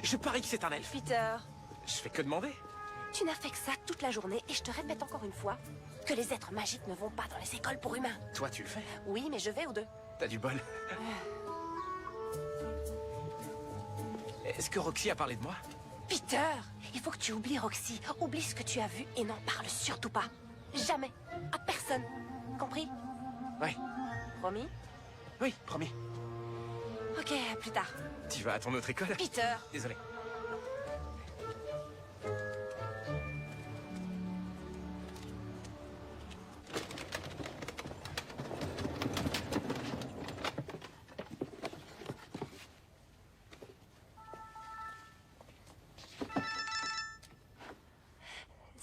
Je parie que c'est un elfe. Peter, Je fais que demander. tu n'as fait que ça toute la journée et je te répète encore une fois que les êtres magiques ne vont pas dans les écoles pour humains. Toi, tu le fais. Oui, mais je vais aux deux. T'as du bol. Est-ce que Roxy a parlé de moi? Peter, il faut que tu oublies Roxy. Oublie ce que tu as vu et n'en parle surtout pas. Jamais. À personne. Compris? Ouais. Promis? Oui, promis. Ok, à plus tard. Tu vas à ton autre école? Peter! Désolé.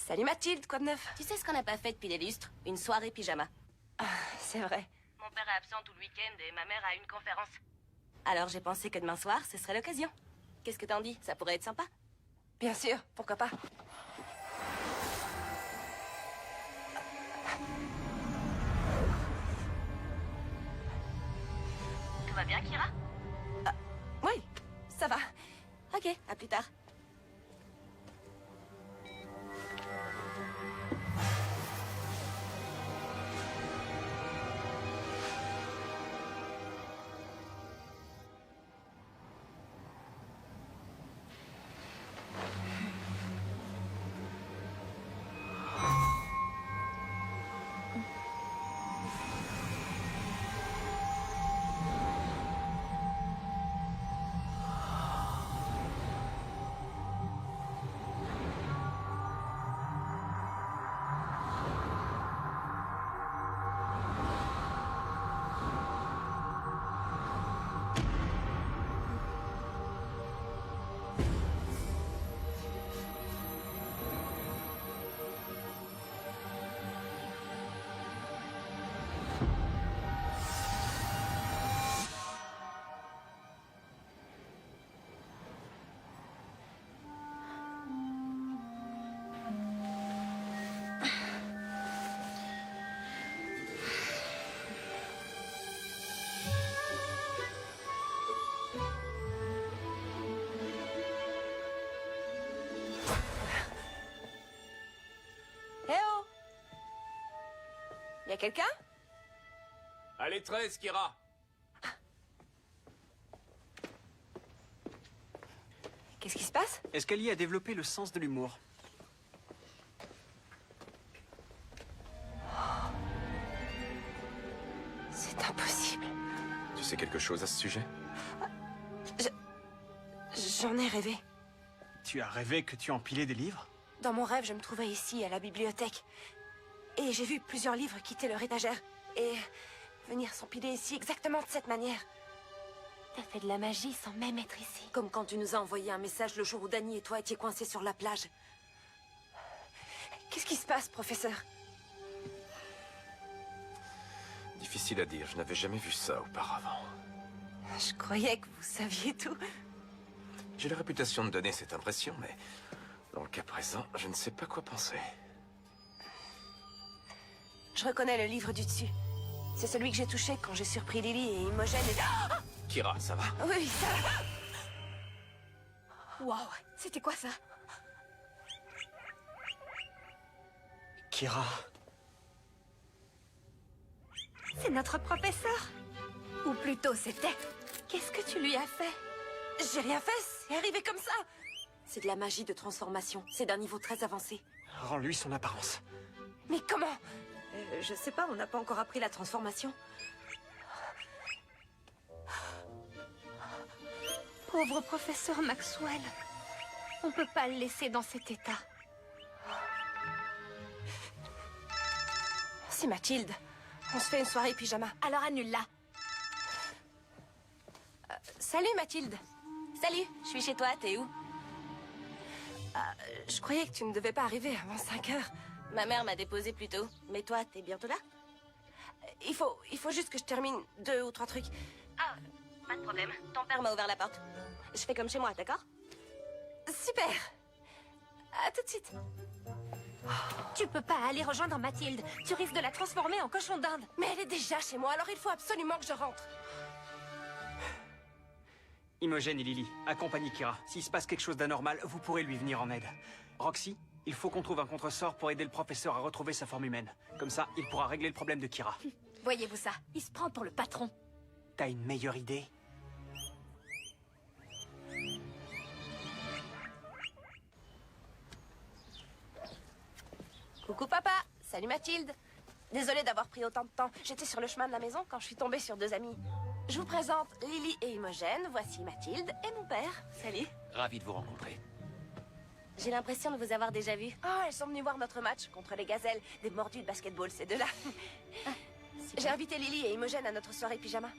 Salut Mathilde, quoi de neuf? Tu sais ce qu'on n'a pas fait depuis des lustres? Une soirée pyjama. Ah, c'est vrai. Mon père est absent tout le week-end et ma mère a une conférence. Alors j'ai pensé que demain soir, ce serait l'occasion. Qu'est-ce que t'en dis? Ça pourrait être sympa. Bien sûr, pourquoi pas? Tout va bien, Kira? Oui, ça va. Ok, à plus tard. Eh oh! Y a quelqu'un? Allez, 13, Kira. Qu'est-ce qui se passe? Escalier a développé le sens de l'humour. C'est impossible. Tu sais quelque chose à ce sujet? J'en ai rêvé. Tu as rêvé que tu empilais des livres? Dans mon rêve, je me trouvais ici, à la bibliothèque. Et j'ai vu plusieurs livres quitter leur étagère. Et venir s'empiler ici exactement de cette manière. T'as fait de la magie sans même être ici. Comme quand tu nous as envoyé un message le jour où Danny et toi étiez coincés sur la plage. Qu'est-ce qui se passe, professeur? Difficile à dire, je n'avais jamais vu ça auparavant. Je croyais que vous saviez tout. J'ai la réputation de donner cette impression, mais dans le cas présent, je ne sais pas quoi penser. Je reconnais le livre du dessus. C'est celui que j'ai touché quand j'ai surpris Lily et Imogen et... Ah! Kira, ça va? Oui, ça... Waouh, c'était quoi ça? Kira. C'est notre professeur. Ou plutôt, c'était. Qu'est-ce que tu lui as fait? J'ai rien fait, c'est arrivé comme ça. C'est de la magie de transformation. C'est d'un niveau très avancé. Rends-lui son apparence. Mais comment? Je sais pas, on n'a pas encore appris la transformation. Pauvre professeur Maxwell. On peut pas le laisser dans cet état. C'est Mathilde. On se fait une soirée pyjama. Alors annule-la. Salut Mathilde. Salut, je suis chez toi, t'es où? Je croyais que tu ne devais pas arriver avant 5 heures. Ma mère m'a déposé plus tôt. Mais toi, t'es bientôt là? Il faut juste que je termine 2 ou 3 trucs. Ah, pas de problème. Ton père m'a ouvert la porte. Je fais comme chez moi, d'accord? Super. À tout de suite. Tu peux pas aller rejoindre Mathilde. Tu risques de la transformer en cochon d'Inde. Mais elle est déjà chez moi, alors il faut absolument que je rentre. Imogen et Lily, accompagnez Kira. S'il se passe quelque chose d'anormal, vous pourrez lui venir en aide. Roxy, il faut qu'on trouve un contresort pour aider le professeur à retrouver sa forme humaine. Comme ça, il pourra régler le problème de Kira. Voyez-vous ça? Il se prend pour le patron. T'as une meilleure idée? Coucou papa. Salut Mathilde. Désolée d'avoir pris autant de temps. J'étais sur le chemin de la maison quand je suis tombée sur 2 amis. Je vous présente Lily et Imogen. Voici Mathilde et mon père. Salut. Ravi de vous rencontrer. J'ai l'impression de vous avoir déjà vu. Oh, elles sont venues voir notre match contre les gazelles. Des mordus de basketball, ces deux-là. J'ai invité Lily et Imogen à notre soirée pyjama.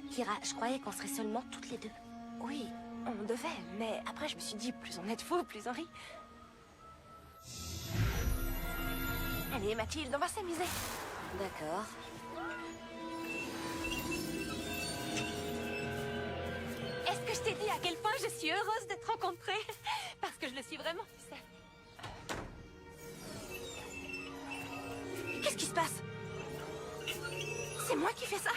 Kira, je croyais qu'on serait seulement toutes les deux. Oui, on devait, mais après je me suis dit, plus on est de fous, plus on rit. Allez Mathilde, on va s'amuser. D'accord. Est-ce que je t'ai dit à quel point je suis heureuse d'être rencontrée? Parce que je le suis vraiment, tu sais. Qu'est-ce qui se passe? C'est moi qui fais ça?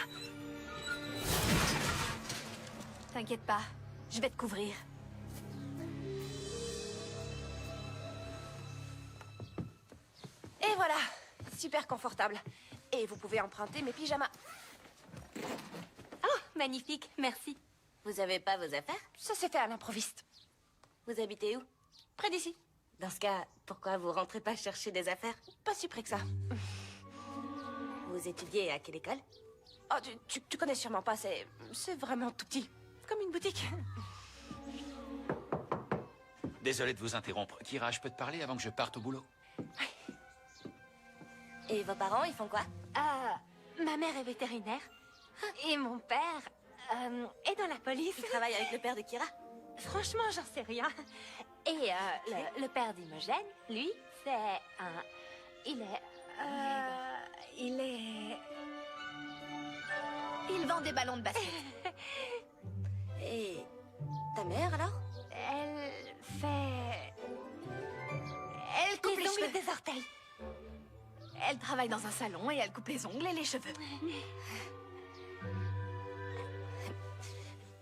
T'inquiète pas, je vais te couvrir. Et voilà, super confortable. Et vous pouvez emprunter mes pyjamas. Oh, magnifique, merci. Vous avez pas vos affaires? Ça s'est fait à l'improviste. Vous habitez où? Près d'ici. Dans ce cas, pourquoi vous rentrez pas chercher des affaires? Pas si près que ça. Vous étudiez à quelle école? Oh, tu connais sûrement pas, c'est vraiment tout petit. Comme une boutique. Désolé de vous interrompre. Kira, je peux te parler avant que je parte au boulot? Et vos parents, ils font quoi? Ma mère est vétérinaire. Et mon père est dans la police. Il travaille avec le père de Kira? Franchement, j'en sais rien. Et le père d'Imogen, lui, c'est un... Il vend des ballons de basket. Et ta mère, alors? Elle coupe les ongles des orteils. Elle travaille dans un salon et elle coupe les ongles et les cheveux.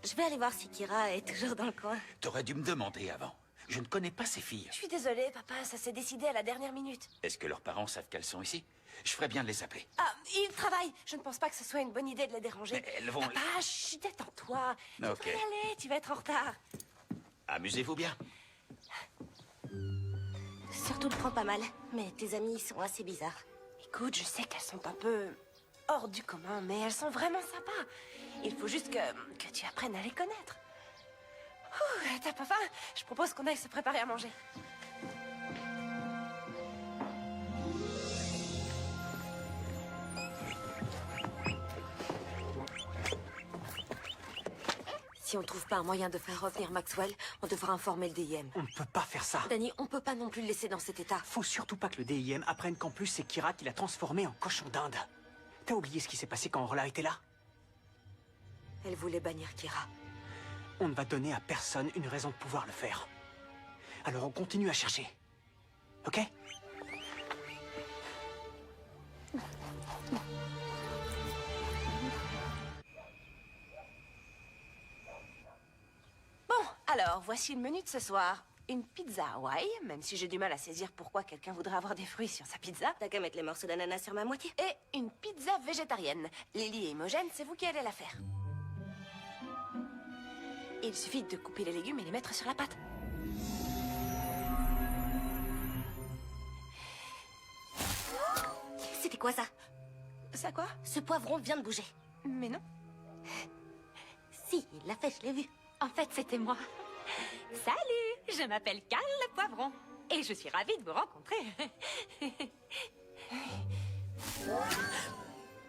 Je vais aller voir si Kira est toujours dans le coin. T'aurais dû me demander avant. Je ne connais pas ces filles. Je suis désolée, papa, ça s'est décidé à la dernière minute. Est-ce que leurs parents savent qu'elles sont ici? Je ferais bien de les appeler. Ah, ils travaillent. Je ne pense pas que ce soit une bonne idée de les déranger. Mais elles vont... Papa, chut, détends-toi. Tu Ok. devrais y aller, tu vas être en retard. Amusez-vous bien. Surtout, le prends pas mal. Mais tes amis sont assez bizarres. Écoute, je sais qu'elles sont un peu hors du commun, mais elles sont vraiment sympas. Il faut juste que tu apprennes à les connaître. Ouh, t'as pas faim? Je propose qu'on aille se préparer à manger. Si on trouve pas un moyen de faire revenir Maxwell, on devra informer le DIM. On ne peut pas faire ça. Danny, on peut pas non plus le laisser dans cet état. Faut surtout pas que le DIM apprenne qu'en plus c'est Kira qui l'a transformé en cochon d'Inde. T'as oublié ce qui s'est passé quand Orla était là? Elle voulait bannir Kira. On ne va donner à personne une raison de pouvoir le faire. Alors on continue à chercher. Ok? Bon, alors, voici le menu de ce soir. Une pizza Hawaï, même si j'ai du mal à saisir pourquoi quelqu'un voudrait avoir des fruits sur sa pizza. T'as qu'à mettre les morceaux d'ananas sur ma moitié. Et une pizza végétarienne. Lily et Imogen, c'est vous qui allez la faire. Il suffit de couper les légumes et les mettre sur la pâte. C'était quoi ça? Ça quoi? Ce poivron vient de bouger. Mais non. Si, il l'a fait, je l'ai vu. En fait, c'était moi. Salut, je m'appelle Carl le Poivron. Et je suis ravie de vous rencontrer.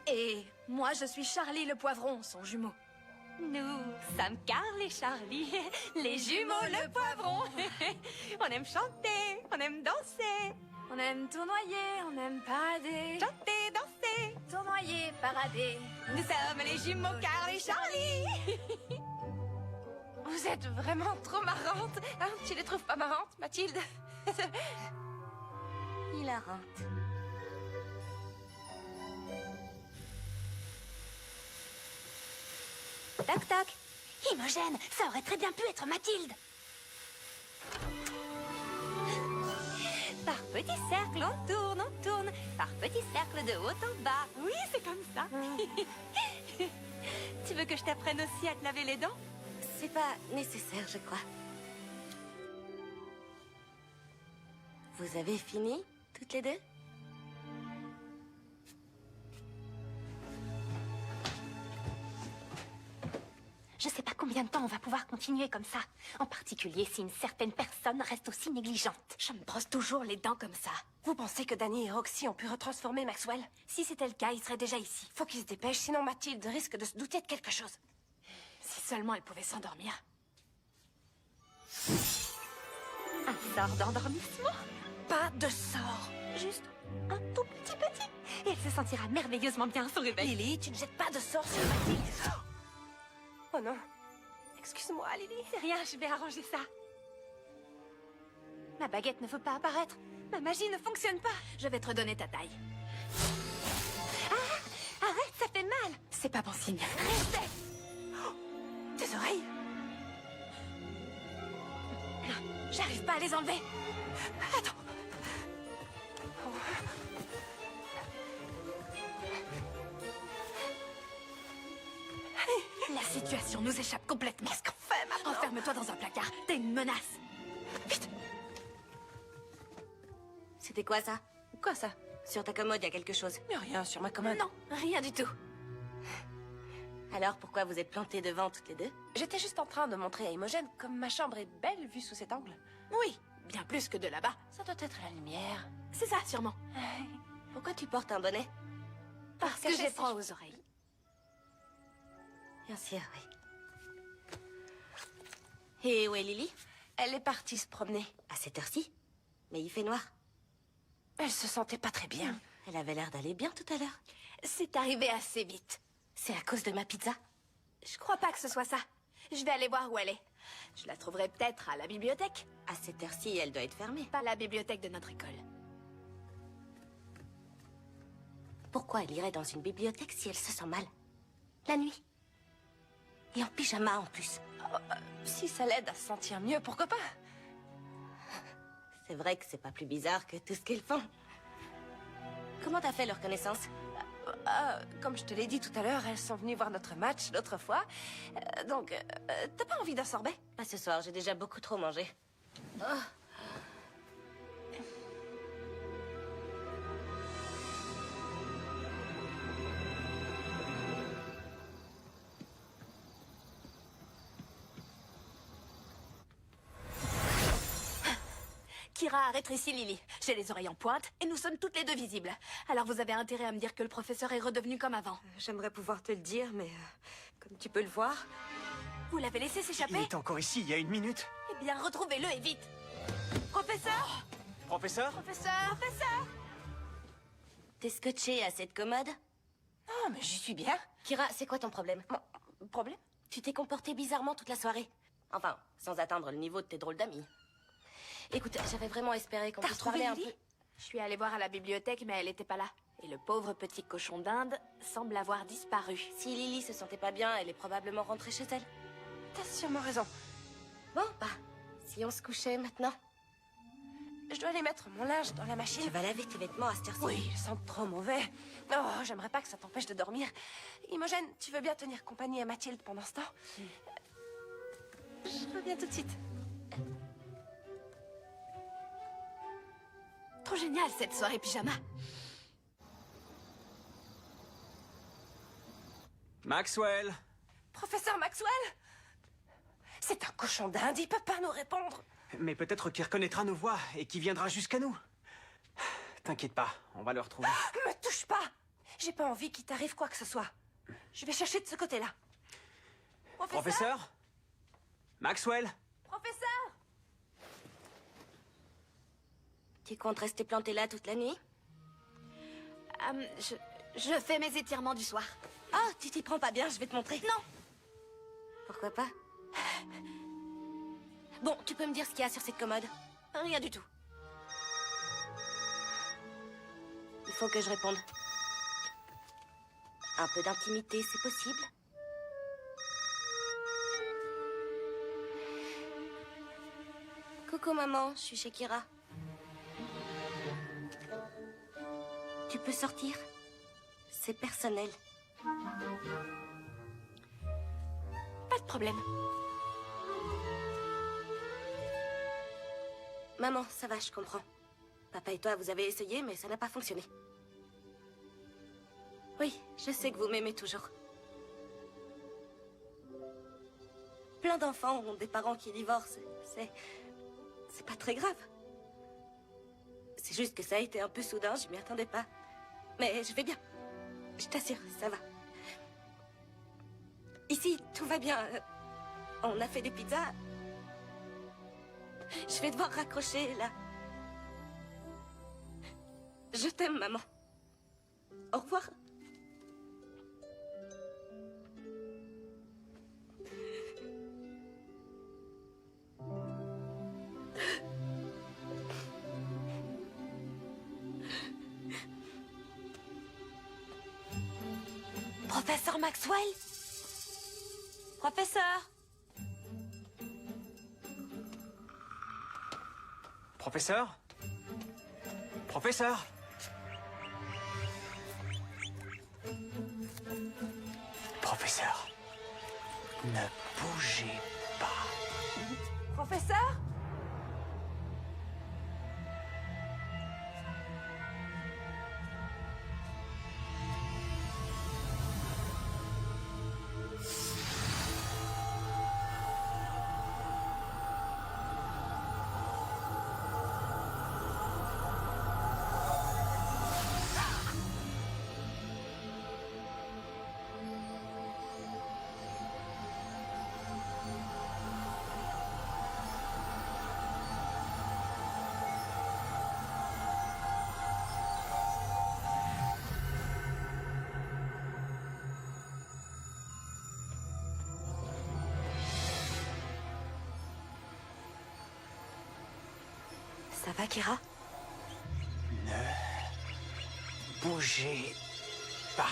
Et moi, je suis Charlie le Poivron, son jumeau. Nous sommes Carl et Charlie, les jumeaux le Poivron. On aime chanter, on aime danser. On aime tournoyer, on aime parader. Chanter, danser, tournoyer, parader. Nous sommes les jumeaux Carl et Charlie. Vous êtes vraiment trop marrantes. Hein, tu les trouves pas marrantes, Mathilde? Hilarante. Toc toc. Imogen, ça aurait très bien pu être Mathilde. Par petits cercles, on tourne, on tourne. Par petits cercles de haut en bas. Oui, c'est comme ça. Tu veux que je t'apprenne aussi à te laver les dents? C'est pas nécessaire, je crois. Vous avez fini, toutes les deux? Je sais pas combien de temps on va pouvoir continuer comme ça. En particulier si une certaine personne reste aussi négligente. Je me brosse toujours les dents comme ça. Vous pensez que Danny et Roxy ont pu retransformer Maxwell? Si c'était le cas, il serait déjà ici. Faut qu'ils se dépêchent, sinon Mathilde risque de se douter de quelque chose. Si seulement elle pouvait s'endormir. Un sort d'endormissement? Pas de sort. Juste un tout petit. Et elle se sentira merveilleusement bien à son réveil. Lily, tu ne jettes pas de sort sur Mathilde. Oh non. Excuse-moi, Lily. C'est rien, je vais arranger ça. Ma baguette ne veut pas apparaître. Ma magie ne fonctionne pas. Je vais te redonner ta taille. Ah! Arrête, ça fait mal. C'est pas bon signe. Restez. Oh, tes oreilles. J'arrive pas à les enlever. Attends. La situation nous échappe complètement. Qu'est-ce qu'on fait maintenant? Enferme-toi dans un placard. T'es une menace. Vite. C'était quoi ça? Quoi ça? Sur ta commode, il y a quelque chose. Mais rien sur ma commode. Non, rien du tout. Alors pourquoi vous êtes plantés devant toutes les deux? J'étais juste en train de montrer à Imogen comme ma chambre est belle vue sous cet angle. Oui, bien plus que de là-bas. Ça doit être la lumière. C'est ça, sûrement. Pourquoi tu portes un bonnet? Parce que j'ai froid aux oreilles. Bien sûr, oui. Et où est Lily? Elle est partie se promener. À cette heure-ci? Mais il fait noir. Elle se sentait pas très bien. Elle avait l'air d'aller bien tout à l'heure. C'est arrivé assez vite. C'est à cause de ma pizza? Je crois pas que ce soit ça. Je vais aller voir où elle est. Je la trouverai peut-être à la bibliothèque. À cette heure-ci, elle doit être fermée. Pas la bibliothèque de notre école. Pourquoi elle irait dans une bibliothèque si elle se sent mal? La nuit. Et en pyjama en plus. Si ça l'aide à se sentir mieux, pourquoi pas? C'est vrai que c'est pas plus bizarre que tout ce qu'ils font. Comment t'as fait leur connaissance? Comme je te l'ai dit tout à l'heure, elles sont venues voir notre match l'autre fois. Donc, t'as pas envie d'un sorbet? Pas ce soir, j'ai déjà beaucoup trop mangé. Oh. Kira a rétréci Lily. J'ai les oreilles en pointe et nous sommes toutes les deux visibles. Alors vous avez intérêt à me dire que le professeur est redevenu comme avant. J'aimerais pouvoir te le dire, mais comme tu peux le voir... Vous l'avez laissé Il s'échapper? est encore ici, il y a une minute. Eh bien, retrouvez-le et vite. Professeur! Professeur? Professeur! Professeur! T'es scotché à cette commode? Oh, mais j'y suis bien. Kira, c'est quoi ton problème? Mon problème? Tu t'es comporté bizarrement toute la soirée. Enfin, sans atteindre le niveau de tes drôles d'amis. Écoute, j'avais vraiment espéré qu'on T'as puisse retrouvé parler un Lily? peu. Je suis allée voir à la bibliothèque, mais elle était pas là. Et le pauvre petit cochon d'Inde semble avoir disparu. Si Lily se sentait pas bien, elle est probablement rentrée chez elle. T'as sûrement raison. Bon, bah, si on se couchait maintenant. Je dois aller mettre mon linge dans la machine. Tu vas laver tes vêtements à cette heure-ci. Oui, ils sentent trop mauvais. Oh, j'aimerais pas que ça t'empêche de dormir. Imogen, tu veux bien tenir compagnie à Mathilde pendant ce temps? Je reviens tout de suite. Trop génial cette soirée pyjama. Maxwell? Professeur Maxwell? C'est un cochon d'Inde, il peut pas nous répondre. Mais peut-être qu'il reconnaîtra nos voix et qu'il viendra jusqu'à nous. T'inquiète pas, on va le retrouver. Me touche pas! J'ai pas envie qu'il t'arrive quoi que ce soit. Je vais chercher de ce côté-là. Professeur? Maxwell? Professeur! Tu comptes rester planté là toute la nuit? Je fais mes étirements du soir. Oh, tu t'y prends pas bien, je vais te montrer. Non! Pourquoi pas? Bon, tu peux me dire ce qu'il y a sur cette commode? Rien du tout. Il faut que je réponde. Un peu d'intimité, c'est possible? Coucou maman, je suis chez Kira. Tu peux sortir? C'est personnel. Pas de problème. Maman, ça va, je comprends. Papa et toi, vous avez essayé, mais ça n'a pas fonctionné. Oui, je sais que vous m'aimez toujours. Plein d'enfants ont des parents qui divorcent. C'est pas très grave. C'est juste que ça a été un peu soudain, je m'y attendais pas. Mais je vais bien. Je t'assure, ça va. Ici, tout va bien. On a fait des pizzas. Je vais devoir raccrocher, là. Je t'aime, maman. Au revoir. Professeur Maxwell? Professeur! Professeur? Professeur? Professeur, ne bougez pas. Professeur? Ça va, Kira? Ne bougez pas.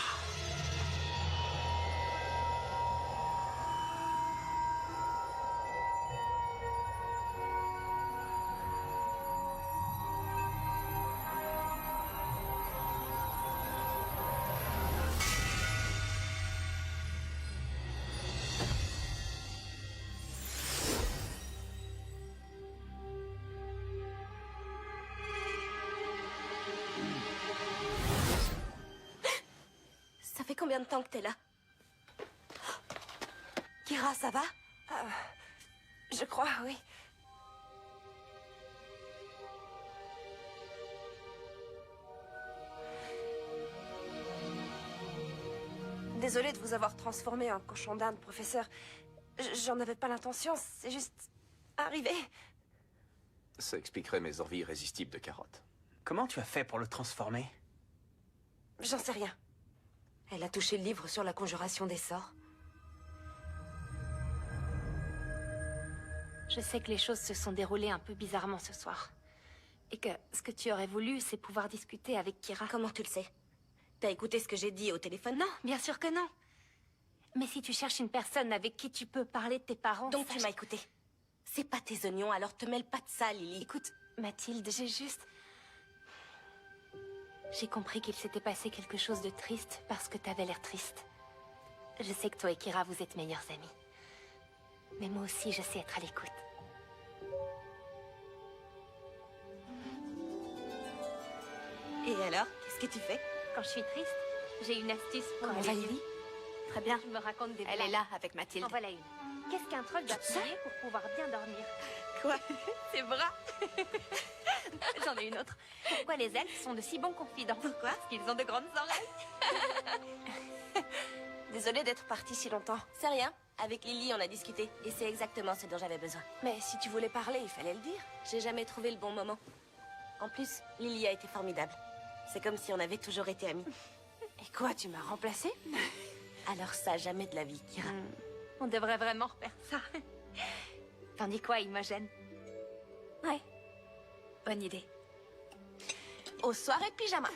Ça fait combien de temps que t'es là? Kira, ça va? Je crois, oui. Désolée de vous avoir transformé en cochon d'Inde, professeur. J'en avais pas l'intention, c'est juste arrivé. Ça expliquerait mes envies irrésistibles de carottes. Comment tu as fait pour le transformer? J'en sais rien. Elle a touché le livre sur la conjuration des sorts. Je sais que les choses se sont déroulées un peu bizarrement ce soir. Et que ce que tu aurais voulu, c'est pouvoir discuter avec Kira. Comment tu le sais? T'as écouté ce que j'ai dit au téléphone? Non, bien sûr que non. Mais si tu cherches une personne avec qui tu peux parler de tes parents... Donc tu m'as écouté. C'est pas tes oignons, alors te mêle pas de ça, Lily. Écoute, Mathilde, j'ai compris qu'il s'était passé quelque chose de triste parce que t'avais l'air triste. Je sais que toi et Kira, vous êtes meilleurs amis. Mais moi aussi, je sais être à l'écoute. Et alors, qu'est-ce que tu fais? Quand je suis triste, j'ai une astuce pour Comment aller va, mieux. Lily? Très bien. Je me raconte des Elle blagues. est là, avec Mathilde. En voilà une. Qu'est-ce qu'un troll doit payer pour pouvoir bien dormir? Quoi? Ses bras. J'en ai une autre. Pourquoi les elfes sont de si bons confidents? Pourquoi? Parce qu'ils ont de grandes oreilles. Désolée d'être partie si longtemps. C'est rien. Avec Lily, on a discuté. Et c'est exactement ce dont j'avais besoin. Mais si tu voulais parler, il fallait le dire. J'ai jamais trouvé le bon moment. En plus, Lily a été formidable. C'est comme si on avait toujours été amis. Et quoi, tu m'as remplacée? Alors ça, jamais de la vie, Kira. On devrait vraiment refaire ça. T'en dis quoi, Imogen? Ouais. Bonne idée. Aux soirées pyjama.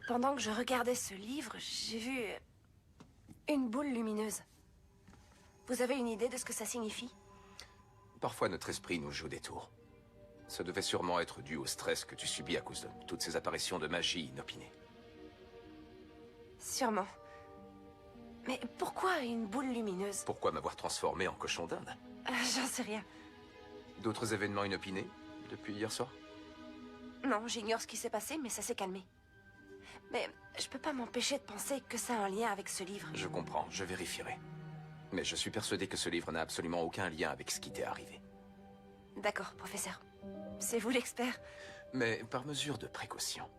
Pendant que je regardais ce livre, j'ai vu une boule lumineuse. Vous avez une idée de ce que ça signifie? Parfois, notre esprit nous joue des tours. Ça devait sûrement être dû au stress que tu subis à cause de toutes ces apparitions de magie inopinées. Sûrement. Mais pourquoi une boule lumineuse? Pourquoi m'avoir transformé en cochon d'Inde? J'en sais rien. D'autres événements inopinés depuis hier soir? Non, j'ignore ce qui s'est passé, mais ça s'est calmé. Mais je peux pas m'empêcher de penser que ça a un lien avec ce livre. Je comprends, je vérifierai. Mais je suis persuadé que ce livre n'a absolument aucun lien avec ce qui t'est arrivé. D'accord, professeur. C'est vous l'expert. Mais par mesure de précaution,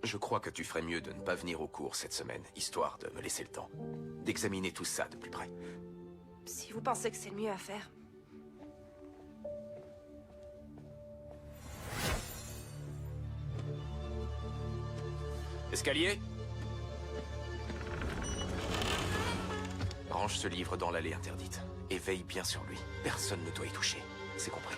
je crois que tu ferais mieux de ne pas venir au cours cette semaine, histoire de me laisser le temps d'examiner tout ça de plus près. Si vous pensez que c'est le mieux à faire. Escalier? Range ce livre dans l'allée interdite. Et veille bien sur lui. Personne ne doit y toucher. C'est compris.